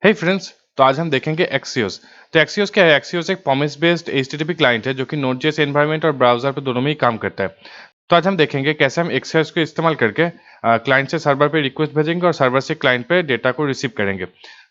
हे friends, तो आज हम देखेंगे एक्सियोस। तो एक्सियोस क्या है? एक्सियोस एक प्रॉमिस बेस्ड एचटीटीपी क्लाइंट है जो कि नोड.जेएस एनवायरनमेंट और ब्राउजर पे दोनों में ही काम करता है। तो आज हम देखेंगे कैसे हम एक्सियोस को इस्तेमाल करके क्लाइंट से सर्वर पे रिक्वेस्ट भेजेंगे और सर्वर से क्लाइंट पे डेटा को रिसीव करेंगे।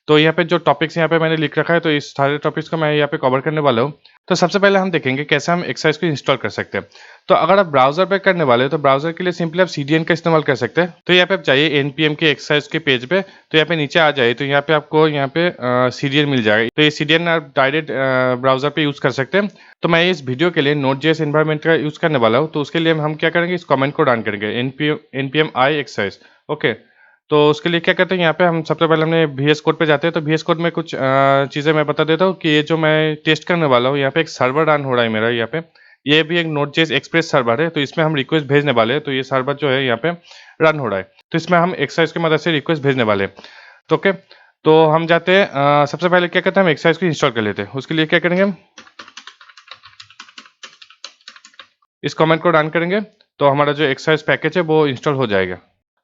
तो यहाँ पे जो टॉपिक्स यहाँ पे मैंने लिख रखा है, तो इस सारे टॉपिक्स को मैं यहाँ पे कवर करने वाला हूँ। तो सबसे पहले हम देखेंगे कैसे हम एक्सरसाइज को इंस्टॉल कर सकते हैं। तो अगर आप ब्राउजर पे करने वाले हो तो ब्राउजर के लिए सिंपली आप सीडीएन का इस्तेमाल कर सकते हैं। तो यहाँ पे आप जाइए एनपीएम के एक्सरसाइज के पेज पे, तो यहाँ पे नीचे आ जाए तो यहाँ पे आपको यहाँ पे सीडीएन मिल जाएगा। तो ये सीडीएन आप डायरेक्ट ब्राउजर पे यूज कर सकते हैं। तो मैं इस वीडियो के लिए नोड.जेएस एनवायरनमेंट का यूज करने वाला हूँ। तो उसके लिए हम क्या करेंगे, इस कमेंट को रन करेंगे npm i एक्सरसाइज। ओके, तो उसके लिए क्या करते हैं, यहाँ पे हम सबसे पहले हमने VS कोड पे जाते हैं। तो VS कोड में कुछ चीज़ें मैं बता देता हूँ कि ये जो मैं टेस्ट करने वाला हूँ, यहाँ पे एक सर्वर रन हो रहा है मेरा। यहाँ पे ये भी एक नोड.जेएस एक्सप्रेस सर्वर है, तो इसमें हम रिक्वेस्ट भेजने वाले हैं। तो ये सर्वर जो है यहाँ पे रन हो रहा है, तो इसमें हम एक्सरसाइज की मदद से रिक्वेस्ट भेजने वाले हैं। तो ओके, तो हम जाते हैं सबसे पहले क्या करते हैं, हम एक्सरसाइज को इंस्टॉल कर लेते हैं। उसके लिए क्या करेंगे, हम इस कमेंट को रन करेंगे तो हमारा जो एक्सरसाइज पैकेज है वो इंस्टॉल हो जाएगा।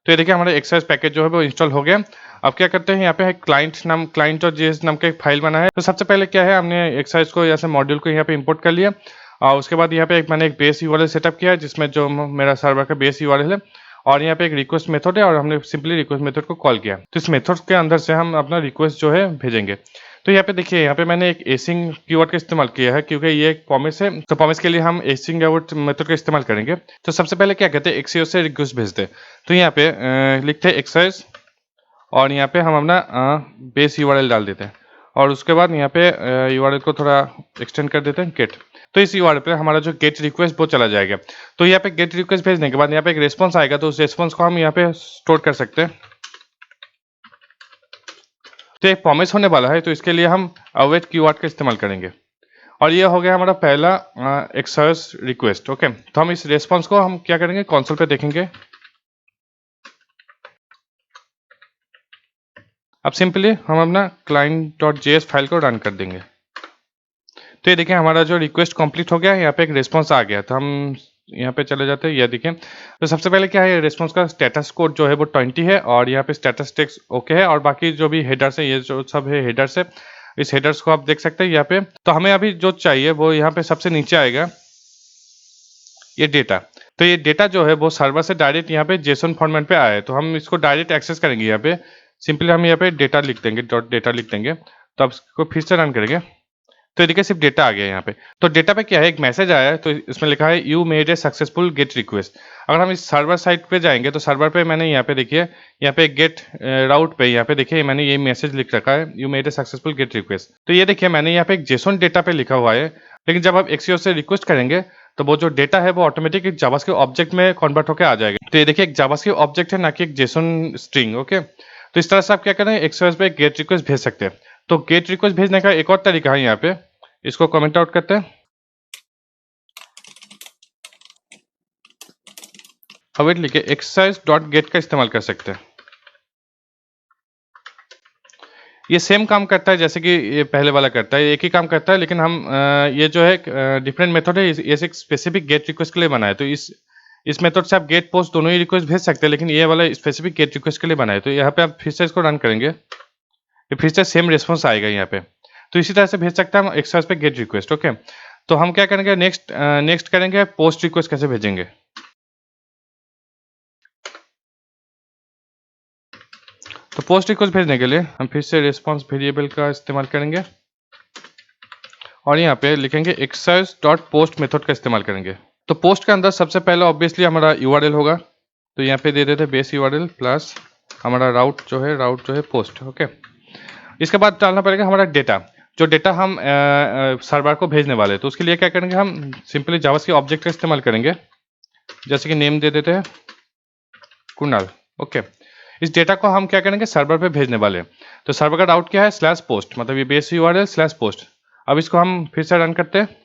तो ये देखिए हमारा एक्सरसाइज पैकेज जो है वो इंस्टॉल हो गया। अब क्या करते हैं, यहाँ पे क्लाइंट और जेएस नाम का एक फाइल बना है। तो सबसे पहले क्या है, हमने एक्सरसाइज को यहाँ से मॉड्यूल को यहाँ पे इंपोर्ट कर लिया और उसके बाद यहाँ पे मैंने एक बेस यूआरएल सेटअप किया है जिसमें जो मेरा सर्वर का बेस यूआरएल है, और यहाँ पे एक रिक्वेस्ट मेथड है और हमने सिंपली रिक्वेस्ट मेथड को कॉल किया। तो इस मेथड के अंदर से हम अपना रिक्वेस्ट जो है भेजेंगे। तो यहाँ पे देखिए, यहाँ पे मैंने एक एसिंग कीवर्ड का इस्तेमाल किया है क्योंकि ये एक प्रॉमिस है। तो प्रॉमिस के लिए हम एसिंग मेथड का इस्तेमाल करेंगे। तो सबसे पहले क्या कहते हैं, एक्सियोस से रिक्वेस्ट भेजते हैं। तो यहाँ पे लिखते हैं एक्सरसाइज और यहाँ पे हम अपना बेस यूआरएल डाल देते हैं और उसके बाद यहाँ पे यूआरएल को थोड़ा एक्सटेंड कर देते हैं गेट। तो इस यूआरएल पे हमारा जो गेट रिक्वेस्ट वो चला जाएगा। तो यहाँ पे गेट रिक्वेस्ट भेजने के बाद यहाँ पे एक रेस्पॉन्स आएगा, तो उस रेस्पॉन्स को हम यहाँ पे स्टोर कर सकते हैं। तो एक प्रॉमिस होने वाला है, तो इसके लिए हम अवेट कीवर्ड का इस्तेमाल करेंगे। और ये हो गया हमारा पहला एक्सरसाइज रिक्वेस्ट। ओके, तो हम इस रेस्पॉन्स को हम क्या करेंगे, कंसोल पे देखेंगे। अब सिंपली हम अपना client.js फाइल को रन कर देंगे। तो ये देखिए हमारा जो रिक्वेस्ट कंप्लीट हो गया, यहाँ पे एक रेस्पॉन्स आ गया। तो हम यहाँ पे चले जाते हैं, ये देखिए। तो सबसे पहले क्या है, रेस्पॉन्स का स्टेटस कोड जो है वो 20 है और यहाँ पे स्टेटस टेक्स्ट ओके है, और बाकी जो भी हेडर्स है, ये जो सब है हेडर्स है, इस हेडर्स को आप देख सकते हैं यहाँ पे। तो हमें अभी जो चाहिए वो यहाँ पे सबसे नीचे आएगा, ये डेटा। तो ये डेटा जो है वो सर्वर से डायरेक्ट यहाँ पे जेसन फॉर्मेट पे आया है, तो हम इसको डायरेक्ट एक्सेस करेंगे। यहाँ पे सिंपली हम यहाँ पे डेटा लिख देंगे, डॉट डेटा लिख देंगे। तो अब इसको फिर से रन करेंगे, तो देखिए सिर्फ डेटा आ गया यहाँ पे। तो डेटा पे क्या है, एक मैसेज आया है, तो इसमें लिखा है you made a successful gate request. अगर हम इस सर्वर साइट पे जाएंगे तो सर्वर पे मैंने यहाँ पे देखिए, यहाँ पे गेट राउट पे यहाँ पे देखिए मैंने ये मैसेज लिख रखा है, you made a successful gate request. तो ये देखिए मैंने यहाँ पे एक जेसन डेटा पे लिखा हुआ है, लेकिन जब आप एक्सियोस से रिक्वेस्ट करेंगे तो वो जो डेटा है वो ऑटोमेटिक एक जावास्क्रिप्ट ऑब्जेक्ट में कन्वर्ट होकर आ जाएगा। तो ये देखिए एक जावास्क्रिप्ट ऑब्जेक्ट है, ना कि एक जेसन स्ट्रिंग। ओके, तो इस तरह से आप क्या करें, एक्सियोस पे गेट रिक्वेस्ट भेज सकते हैं। तो गेट रिक्वेस्ट भेजने का एक और तरीका है, यहाँ पे इसको कमेंट आउट करते हैं। अवेट लिखे एक्सरसाइज डॉट गेट का इस्तेमाल कर सकते हैं। ये सेम काम करता है जैसे कि ये पहले वाला करता है, एक ही काम करता है, लेकिन हम ये जो है डिफरेंट मेथड है, ये एक स्पेसिफिक गेट रिक्वेस्ट के लिए बना है। तो इस मेथड से आप गेट पोस्ट दोनों ही रिक्वेस्ट भेज सकते हैं, लेकिन ये वाला स्पेसिफिक गेट रिक्वेस्ट के लिए बना है। तो यहाँ पे आप फिर से इसको रन करेंगे, ये फिर से सेम रिस्पॉन्स आएगा यहाँ पे। तो इसी तरह से भेज सकते हैं हम एक्सरसाइज पे गेट रिक्वेस्ट। ओके, तो हम क्या करेंगे, नेक्स्ट करेंगे पोस्ट रिक्वेस्ट कैसे भेजेंगे। तो पोस्ट रिक्वेस्ट भेजने के लिए हम फिर से रिस्पॉन्स वेरिएबल का इस्तेमाल करेंगे और यहाँ पे लिखेंगे एक्सरसाइज डॉट पोस्ट मेथड का इस्तेमाल करेंगे। तो पोस्ट के अंदर सबसे पहले ऑब्वियसली हमारा यूआरएल होगा, तो यहाँ पे दे देते बेस यूआरएल प्लस हमारा राउट जो है पोस्ट। ओके, इसके बाद डालना पड़ेगा हमारा डेटा, जो डेटा हम सर्वर को भेजने वाले हैं। तो उसके लिए क्या करेंगे, हम सिंपली जावास्क्रिप्ट ऑब्जेक्ट का इस्तेमाल करेंगे, जैसे कि नेम दे देते हैं कुणाल। ओके, इस डेटा को हम क्या करेंगे, सर्वर पे भेजने वाले हैं। तो सर्वर का राउट क्या है, स्लैश पोस्ट, मतलब ये बेस यूआरएल स्लैश पोस्ट। अब इसको हम फिर से रन करते हैं,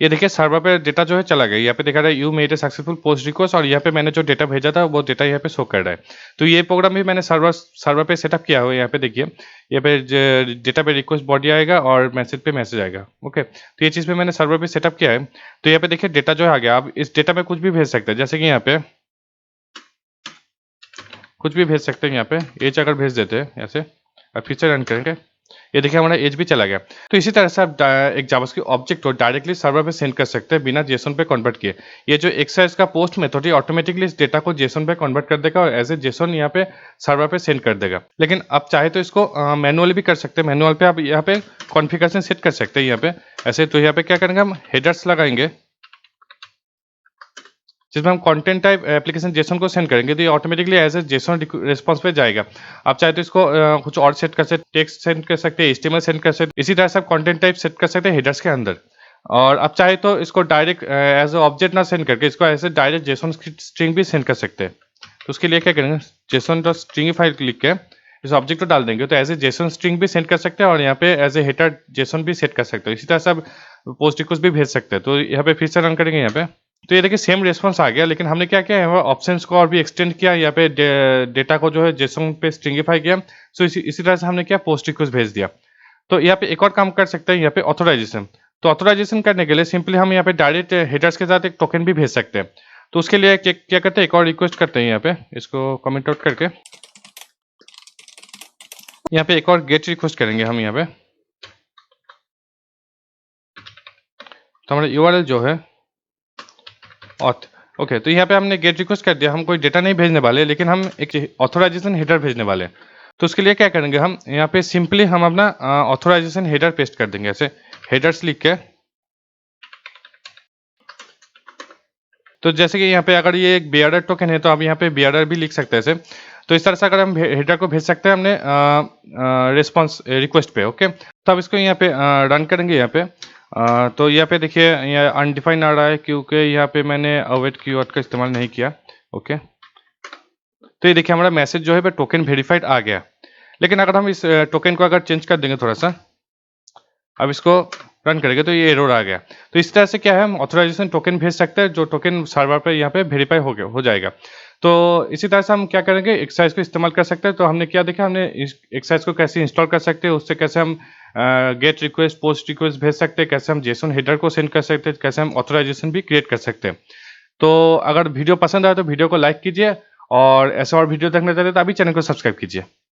ये देखिए सर्वर पे डेटा जो है चला गया। यहाँ पे देखा रहा है you made a successful post request, और यहाँ पे मैंने जो डेटा भेजा था वो डेटा यहाँ पे शो कर रहा है। तो ये प्रोग्राम भी मैंने सर्वर पे सेटअप किया हुआ है। यहाँ पे देखिए, यहाँ पे डेटा पे रिक्वेस्ट बॉडी आएगा और मैसेज पे मैसेज आएगा। ओके, तो ये चीज़ पे मैंने सर्वर पे सेटअप किया है। तो यहाँ पे देखिए डेटा जो है आ गया। अब इस डेटा पे कुछ भी भेज सकते हैं, जैसे कि यहाँ पे कुछ भी भेज सकते हैं यहाँ पे। एज अगर भेज देते हैं ऐसे और फिर से रन करेंगे, ये देखिए हमारा एज भी चला गया। तो इसी तरह से आप एक जावास्क्रिप्ट ऑब्जेक्ट को डायरेक्टली सर्वर पे सेंड कर सकते हैं बिना जेसन पे कन्वर्ट किए। ये जो एक्सरसाइज का पोस्ट मेथड है ऑटोमेटिकली इस डेटा को जेसन पे कन्वर्ट कर देगा और एज ए जेसन यहाँ पे सर्वर पे सेंड कर देगा। लेकिन आप चाहे तो इसको मैनुअली भी कर सकते हैं। मैनुअल पे आप यहाँ पे कॉन्फ़िगरेशन सेट कर सकते हैं यहाँ पे ऐसे। तो यहाँ पे क्या करेंगे, हम हेडर्स लगाएंगे जिसमें हम कंटेंट टाइप एप्लीकेशन जेसन को सेंड करेंगे, तो ये automatically as a JSON response पे जाएगा। आप चाहे तो इसको कुछ और सेट कर सकते, टेक्स्ट सेंड कर सकते हैं, एचटीएमएल सेंड कर सकते, इसी तरह से आप कंटेंट टाइप सेट कर सकते हैं हेडर्स के अंदर। और आप चाहे तो इसको डायरेक्ट एज ए ऑब्जेक्ट ना सेंड करके इसको ऐसे डायरेक्ट जेसन स्ट्रिंग भी सेंड कर सकते हैं। तो उसके लिए क्या करेंगे, जेसन डॉट स्ट्रिंग फाइल लिख के इस ऑब्जेक्ट को डाल देंगे, तो एज ए जेसन स्ट्रिंग भी सेंड कर सकते हैं और यहाँ पे एज ए हेडर जेसन भी सेट कर सकते हैं। इसी तरह से आप पोस्ट रिक्वेस्ट भी भेज सकते हैं। तो यहाँ पे फिर से रन करेंगे यहाँ पे, तो ये देखिए सेम रेस्पॉन्स आ गया, लेकिन हमने क्या किया है, ऑप्शंस को और भी एक्सटेंड किया, यहाँ पे डेटा को जो है जेसन पे स्ट्रिंगिफाई किया। सो इसी तरह से हमने क्या पोस्ट रिक्वेस्ट भेज दिया। तो यहाँ पे एक और काम कर सकते हैं, यहाँ पे ऑथोराइजेशन। तो ऑथोराइजेशन करने के लिए सिंपली हम यहाँ पे डायरेक्ट हेडर्स के साथ एक टोकन भी भेज सकते हैं। तो उसके लिए क्या करते हैं, एक और रिक्वेस्ट करते हैं यहाँ पे, इसको कमेंट आउट करके यहाँ पे एक और गेट रिक्वेस्ट करेंगे हम यहाँ पे। तो हमारा यूआरएल जो है ऑथ, ओके, तो यहाँ पे हमने गेट रिक्वेस्ट कर दिया। हम कोई डेटा नहीं भेजने वाले, लेकिन हम एक ऑथोराइजेशन हेडर भेजने वाले। तो उसके लिए क्या करेंगे, हम यहाँ पे सिंपली हम अपना ऑथोराइजेशन हेडर पेस्ट कर देंगे ऐसे, हेडर्स लिख के। तो जैसे कि यहाँ पे अगर ये एक बियर्डर टोकन है तो आप यहाँ पे बियर्डर भी लिख सकते हैं ऐसे। तो इस तरह से अगर हम हेडर को भेज सकते हैं हमने रिस्पॉन्स रिक्वेस्ट पे। ओके, तो अब इसको यहाँ पे रन करेंगे यहाँ पे। तो यहाँ पे देखिए यहाँ अनडिफाइन आ रहा है क्योंकि यहाँ पे मैंने अवेट कीवर्ड का इस्तेमाल नहीं किया। ओके, तो ये देखिए हमारा मैसेज जो है टोकन वेरीफाइड आ गया। लेकिन अगर हम इस टोकन को अगर चेंज कर देंगे थोड़ा सा, अब इसको रन करेंगे तो ये एरर आ गया। तो इस तरह से क्या है, हम ऑथोराइजेशन टोकन भेज सकते हैं जो टोकन सर्वर पे यहाँ पे वेरीफाई हो जाएगा। तो इसी तरह से हम क्या करेंगे, एक्सरसाइज को इस्तेमाल कर सकते हैं। तो हमने क्या देखा, हमने इस एक्सरसाइज को कैसे इंस्टॉल कर सकते हैं, उससे कैसे हम गेट रिक्वेस्ट पोस्ट रिक्वेस्ट भेज सकते हैं, कैसे हम जेसन हेडर को सेंड कर सकते हैं, कैसे हम ऑथोराइजेशन भी क्रिएट कर सकते हैं। तो अगर वीडियो पसंद आए तो वीडियो को लाइक कीजिए और ऐसे और वीडियो देखना चाहते हैं तो अभी चैनल को सब्सक्राइब कीजिए।